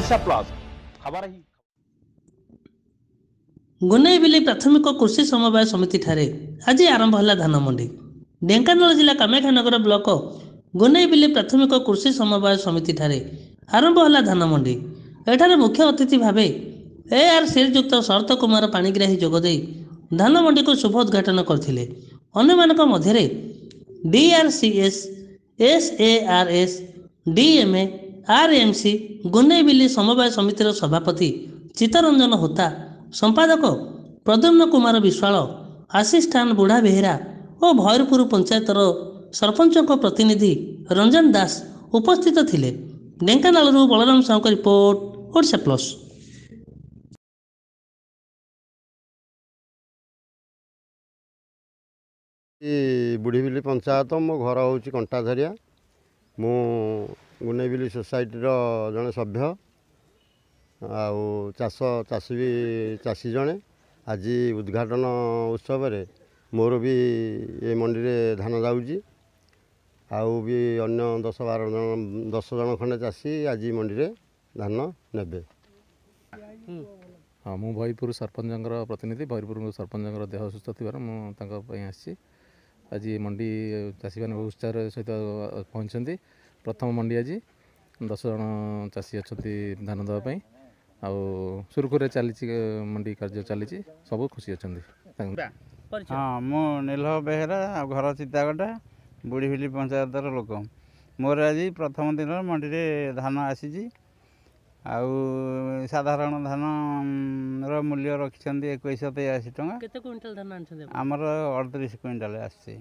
Odisha plus खबर ही गोनेबिली प्राथमिक कृषि समवाय समिति ठारे आज आरंभ है धान मंडी। ढेंकानाल जिला कामाख्यानगर ब्लॉक गोनेबिली प्राथमिक कृषि समवाय समिति ठारे आरंभ है धान मंडी। एठारे मुख्य अतिथि भावे AR श्रीजुक्त शरत कुमार पाणिग्राही जोगदे धान मंडी को शुभ उद्घाटन करथिले। अन्यमानक मध्यरे DRCS, SARS, DMA, RMC गोनेबिली समवाय समितिर सभापति चित्तरंजन होता, संपादक प्रद्युम्न कुमार विश्वाल, आशीष बुढ़ा बेहेरा और भैरपुर पंचायतर सरपंच प्रतिनिधि रंजन दास उपस्थित थिले। ढेंकानाल बलराम साहू का रिपोर्ट, ओडिशा प्लस। बुढ़ीबिली पंचायत मो घर हूँ कंटाझरिया। मु गोनेबिली सोसाइटीर जड़े सभ्य चाषी भी चाषी जड़े। आज उद्घाटन उत्सव मोर भी ये मंडी रे धान जाऊँगी। आउ भी अन्य 10 जन खंडे चाषी आज मंडी रे धान नेबे। हाँ, मु भैरपुर सरपंच प्रतिनिधि। भैरपुर सरपंच देह सुस्थ थी आसी आज मंडी चाषी मैंने उत्साह सहित पहुँचती। प्रथम मंडी आज 10 जन चाषी अच्छा धान देवाई सुरखुरे चली मंडी कार्य चली सब खुशी अच्छा। हाँ, मु नीलह बेहेरा घर चितागटा बुढ़ीबिली पंचायतर लोक। मोर आज प्रथम दिन मंडी रे धान आसी साधारण धान मूल्य रखिंट 2183 टंका। केते क्विंटल धान आनछन? आमर 38 क्विंटल आसी।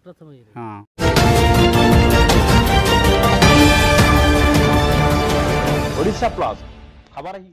प्रथम हाँ। ओडिशा प्लस खबर ही